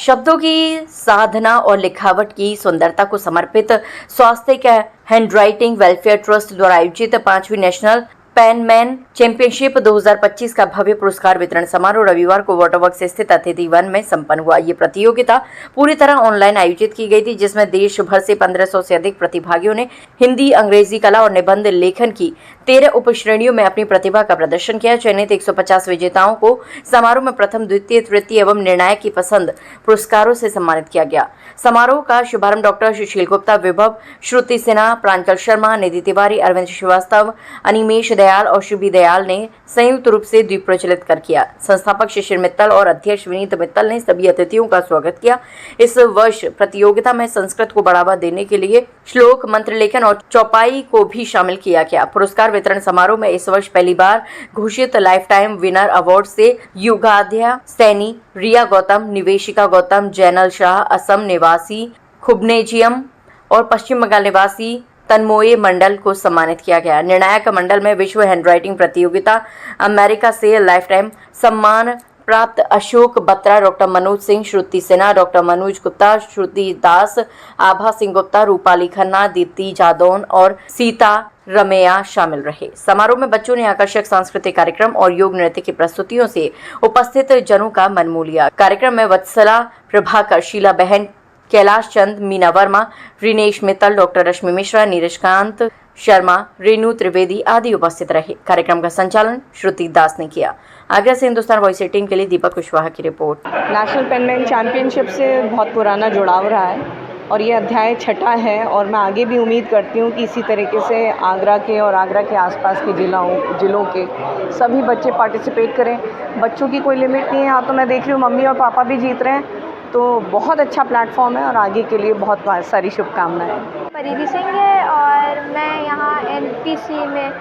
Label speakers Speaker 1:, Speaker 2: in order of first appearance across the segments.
Speaker 1: शब्दों की साधना और लिखावट की सुंदरता को समर्पित स्वास्थ्य हैंडराइटिंग वेलफेयर ट्रस्ट द्वारा आयोजित 5वीं नेशनल पेनमैन चैंपियनशिप 2025 का भव्य पुरस्कार वितरण समारोह रविवार को वाटरवर्क्स स्थित अतिथि वन में संपन्न हुआ। ये प्रतियोगिता पूरी तरह ऑनलाइन आयोजित की गई थी, जिसमें देश भर से 1500 से अधिक प्रतिभागियों ने हिंदी, अंग्रेजी, कला और निबंध लेखन की 13 उपश्रेणियों में अपनी प्रतिभा का प्रदर्शन किया। चयनित 150 विजेताओं को समारोह में प्रथम, द्वितीय, तृतीय एवं निर्णायक की पसंद पुरस्कारों से सम्मानित किया गया। समारोह का शुभारंभ डॉक्टर सुशील गुप्ता, विभव, श्रुति सिन्हा, प्रांजल शर्मा, निधि तिवारी, अरविंद श्रीवास्तव, अनिमेश दयाल और शुभी दयाल ने संयुक्त रूप से दीप प्रज्वलित कर किया। संस्थापक शिशिर मित्तल और अध्यक्ष विनीत मित्तल ने सभी अतिथियों का स्वागत किया। इस वर्ष प्रतियोगिता में संस्कृत को बढ़ावा देने के लिए श्लोक, मंत्र लेखन और चौपाई को भी शामिल किया गया। पुरस्कार वितरण समारोह में इस वर्ष पहली बार घोषित लाइफ टाइम विनर अवार्ड से युगाध्या सैनी, रिया गौतम, निवेशिका गौतम, जैनल शाह, असम निवासी खुबनेजियम और पश्चिम बंगाल निवासी तन्मोय मंडल को सम्मानित किया गया। निर्णायक मंडल में विश्व हैंडराइटिंग प्रतियोगिता अमेरिका से लाइफ टाइम सम्मान प्राप्त अशोक बत्रा, डॉक्टर मनोज सिंह, श्रुति सिन्हा, डॉक्टर मनोज गुप्ता, श्रुति दास, आभा सिंह गुप्ता, रूपाली खन्ना, दीप्ति जादौन और सीता रमैया शामिल रहे। समारोह में बच्चों ने आकर्षक सांस्कृतिक कार्यक्रम और योग नृत्य की प्रस्तुतियों से उपस्थित जनों का मन मोह लिया। कार्यक्रम में वत्सला प्रभाकर, शीला बहन, कैलाश चंद, मीना वर्मा, रिनेश मित्तल, डॉक्टर रश्मि मिश्रा, नीरज कांत शर्मा, रेणु त्रिवेदी आदि उपस्थित रहे। कार्यक्रम का संचालन श्रुति दास ने किया। आगरा से हिंदुस्तान वॉइस 18 के लिए दीपक कुशवाहा की रिपोर्ट।
Speaker 2: नेशनल पेनमैन चैंपियनशिप से बहुत पुराना जुड़ाव रहा है और ये अध्याय 6ठा है और मैं आगे भी उम्मीद करती हूँ कि इसी तरीके से आगरा के और आगरा के आसपास के जिलों के सभी बच्चे पार्टिसिपेट करें। बच्चों की कोई लिमिट नहीं है। यहाँ तो मैं देख रही हूँ मम्मी और पापा भी जीत रहे हैं, तो बहुत अच्छा प्लेटफॉर्म है और आगे के लिए बहुत सारी शुभकामनाएं।
Speaker 3: परिधि सिंह है और मैं यहाँ NPC में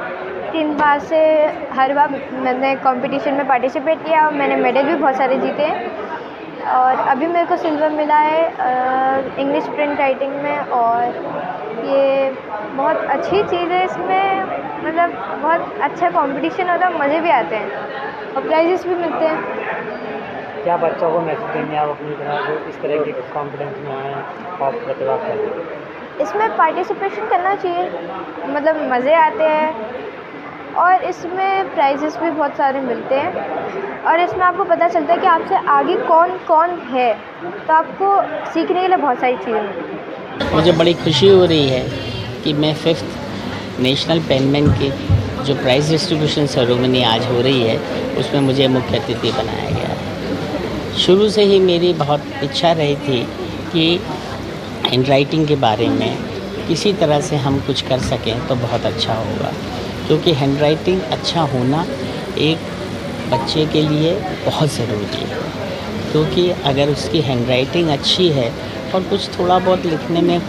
Speaker 3: 3 बार से हर बार मैंने कंपटीशन में पार्टिसिपेट किया और मैंने मेडल भी बहुत सारे जीते हैं और अभी मेरे को सिल्वर मिला है इंग्लिश प्रिंट राइटिंग में और ये बहुत अच्छी चीज़ है। इसमें मतलब बहुत अच्छा कंपटीशन होता है, मज़े भी आते हैं और प्राइजेस भी मिलते हैं।
Speaker 4: क्या बच्चों को मैसेज देंगे आप अपनी तरह जो इस तरह के कॉन्फिडेंस में आए और प्रतिभा करें?
Speaker 3: इसमें पार्टिसिपेशन करना चाहिए, मतलब मज़े आते हैं और इसमें प्राइजेस भी बहुत सारे मिलते हैं और इसमें आपको पता चलता है कि आपसे आगे कौन कौन है, तो आपको सीखने के लिए बहुत सारी चीज़ें मिलती हैं।
Speaker 5: मुझे बड़ी खुशी हो रही है कि मैं 5th नेशनल पेनमैन की जो प्राइज़ डिस्ट्रीब्यूशन सेरेमनी आज हो रही है उसमें मुझे मुख्य अतिथि बनाया गया है। शुरू से ही मेरी बहुत इच्छा रही थी कि हैंडराइटिंग के बारे में किसी तरह से हम कुछ कर सकें तो बहुत अच्छा होगा, क्योंकि हैंडराइटिंग अच्छा होना एक बच्चे के लिए बहुत ज़रूरी है। क्योंकि अगर उसकी हैंडराइटिंग अच्छी है और कुछ थोड़ा बहुत लिखने में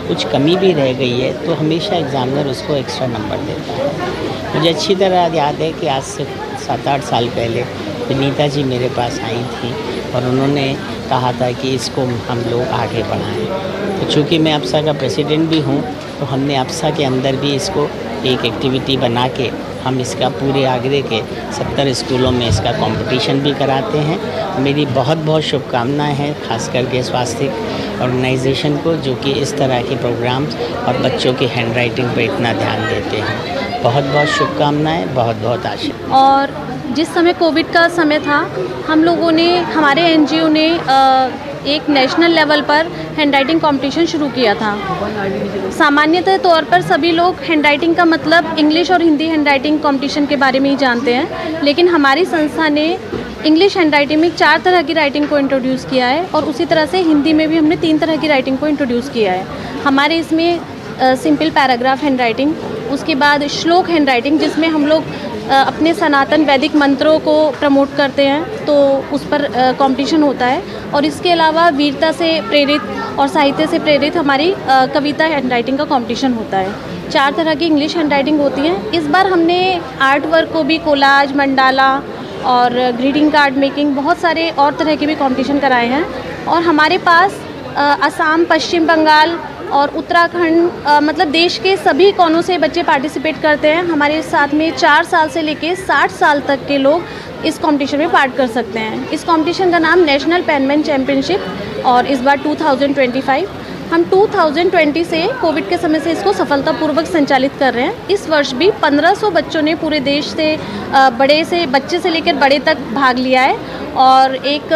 Speaker 5: कुछ कमी भी रह गई है तो हमेशा एग्ज़ामिनर उसको एक्स्ट्रा नंबर देता है। मुझे अच्छी तरह याद है कि आज से 7-8 साल पहले विनीता जी मेरे पास आई थी और उन्होंने कहा था कि इसको हम लोग आगे बढ़ाएं। तो चूँकि मैं अप्सा का प्रेसिडेंट भी हूँ तो हमने अप्सा के अंदर भी इसको एक एक्टिविटी बना के हम इसका पूरे आगरे के 70 स्कूलों में इसका कंपटीशन भी कराते हैं। मेरी बहुत बहुत शुभकामनाएं हैं खास करके स्वास्थ्य ऑर्गेनाइजेशन को, जो कि इस तरह के प्रोग्राम्स और बच्चों की हैंडराइटिंग पर इतना ध्यान देते हैं। बहुत बहुत शुभकामनाएं, बहुत बहुत आशीर्वाद।
Speaker 6: और जिस समय कोविड का समय था, हम लोगों ने, हमारे NGO ने एक नेशनल लेवल पर हैंडराइटिंग कंपटीशन शुरू किया था। सामान्यतः तौर पर सभी लोग हैंडराइटिंग का मतलब इंग्लिश और हिंदी हैंडराइटिंग कंपटीशन के बारे में ही जानते हैं, लेकिन हमारी संस्था ने इंग्लिश हैंडराइटिंग में 4 तरह की राइटिंग को इंट्रोड्यूस किया है और उसी तरह से हिंदी में भी हमने 3 तरह की राइटिंग को इंट्रोड्यूस किया है। हमारे इसमें सिंपल पैराग्राफ हैंडराइटिंग, उसके बाद श्लोक हैंडराइटिंग जिसमें हम लोग अपने सनातन वैदिक मंत्रों को प्रमोट करते हैं, तो उस पर कंपटीशन होता है। और इसके अलावा वीरता से प्रेरित और साहित्य से प्रेरित हमारी कविता हैंडराइटिंग का कंपटीशन होता है। 4 तरह की इंग्लिश हैंडराइटिंग होती हैं। इस बार हमने आर्ट वर्क को भी, कोलाज, मंडाला और ग्रीटिंग कार्ड मेकिंग, बहुत सारे और तरह के भी कंपटीशन कराए हैं। और हमारे पास असम, पश्चिम बंगाल और उत्तराखंड, मतलब देश के सभी कोनों से बच्चे पार्टिसिपेट करते हैं। हमारे साथ में 4 साल से लेके 60 साल तक के लोग इस कंपटीशन में पार्ट कर सकते हैं। इस कंपटीशन का नाम नेशनल पेनमैन चैम्पियनशिप और इस बार 2025 हम 2020 से कोविड के समय से इसको सफलतापूर्वक संचालित कर रहे हैं। इस वर्ष भी 1500 बच्चों ने पूरे देश से बच्चे से लेकर बड़े तक भाग लिया है और एक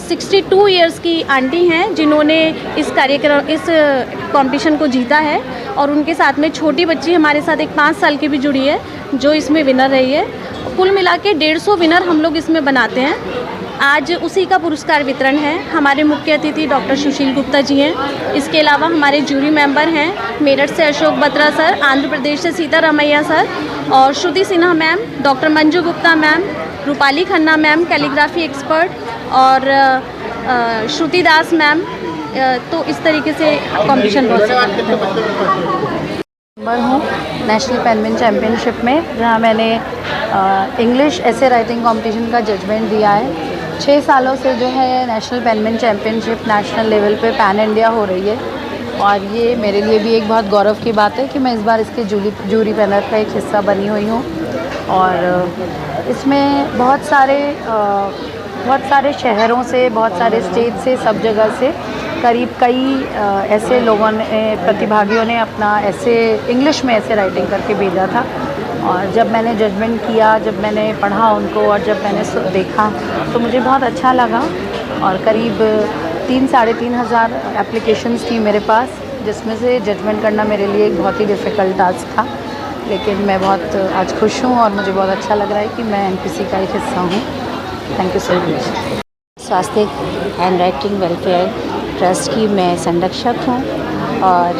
Speaker 6: 62 इयर्स की आंटी हैं जिन्होंने इस कंपटीशन को जीता है और उनके साथ में छोटी बच्ची हमारे साथ एक 5 साल की भी जुड़ी है जो इसमें विनर रही है। कुल मिला के 150 विनर हम लोग इसमें बनाते हैं। आज उसी का पुरस्कार वितरण है। हमारे मुख्य अतिथि डॉक्टर सुशील गुप्ता जी हैं। इसके अलावा हमारे जूरी मेंबर हैं मेरठ से अशोक बत्रा सर, आंध्र प्रदेश से सीता रमैया सर और Shruti Sinha ma'am, doctor Manju Gupta ma'am, Rupali Khanna ma'am calligraphy expert और श्रुति दास मैम। तो इस तरीके से कंपटीशन
Speaker 7: मेंबर हूँ नेशनल पेनमैन चैम्पियनशिप में, जहाँ मैंने इंग्लिश ऐसे राइटिंग कंपटीशन का जजमेंट दिया है। 6 सालों से जो है national penman championship national level पे पैन इंडिया हो रही है और ये मेरे लिए भी एक बहुत गौरव की बात है कि मैं इस बार इसके जूरी पैनल का एक हिस्सा बनी हुई हूँ। और इसमें बहुत सारे शहरों से, बहुत सारे स्टेट से, सब जगह से करीब कई ऐसे लोगों ने, प्रतिभागियों ने अपना ऐसे इंग्लिश में ऐसे राइटिंग करके भेजा था। और जब मैंने जजमेंट किया, जब मैंने पढ़ा उनको और जब मैंने देखा तो मुझे बहुत अच्छा लगा। और करीब 3-3.5 हज़ार एप्लीकेशंस थी मेरे पास, जिसमें से जजमेंट करना मेरे लिए एक बहुत ही डिफ़िकल्ट टास्क था। लेकिन मैं बहुत आज खुश हूँ और मुझे बहुत अच्छा लग रहा है कि मैं NPC का एक हिस्सा हूँ। Thank you so much.
Speaker 8: स्वास्थ्य हैंड राइटिंग वेलफेयर ट्रस्ट की मैं संरक्षक हूँ और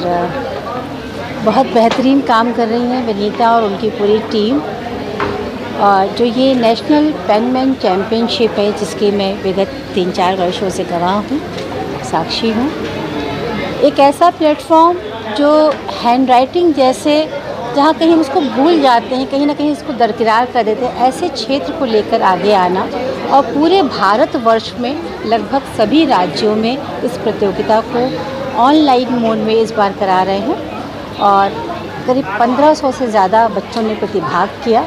Speaker 8: बहुत बेहतरीन काम कर रही हैं विनीता और उनकी पूरी टीम। और जो ये नेशनल पेनमैन चैम्पियनशिप है जिसकी मैं विगत 3-4 वर्षों से गवाह हूँ, साक्षी हूँ, एक ऐसा प्लेटफॉर्म जो हैंड राइटिंग जैसे जहाँ कहीं हम उसको भूल जाते हैं, कहीं ना कहीं इसको दरकिरार कर देते हैं, ऐसे क्षेत्र को लेकर आगे आना और पूरे भारतवर्ष में लगभग सभी राज्यों में इस प्रतियोगिता को ऑनलाइन मोड में इस बार करा रहे हैं। और करीब 1500 से ज़्यादा बच्चों ने प्रतिभाग किया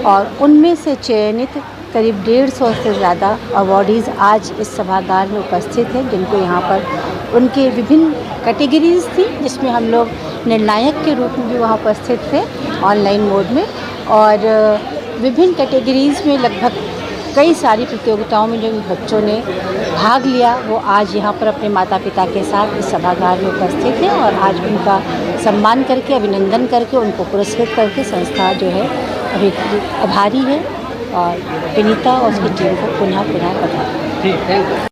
Speaker 8: और उनमें से चयनित करीब 150 से ज़्यादा अवॉर्डीज़ आज इस सभागार में उपस्थित हैं, जिनको यहाँ पर उनके विभिन्न कैटेगरीज़ थी जिसमें हम लोग निर्णायक के रूप में भी वहाँ उपस्थित थे ऑनलाइन मोड में। और विभिन्न कैटेगरीज़ में लगभग कई सारी प्रतियोगिताओं में जो बच्चों ने भाग लिया वो आज यहाँ पर अपने माता पिता के साथ इस सभागार में उपस्थित हैं और आज उनका सम्मान करके, अभिनंदन करके, उनको पुरस्कृत करके संस्था जो है अभी आभारी है और विनीता और उसकी टीम को पुनः बधाई।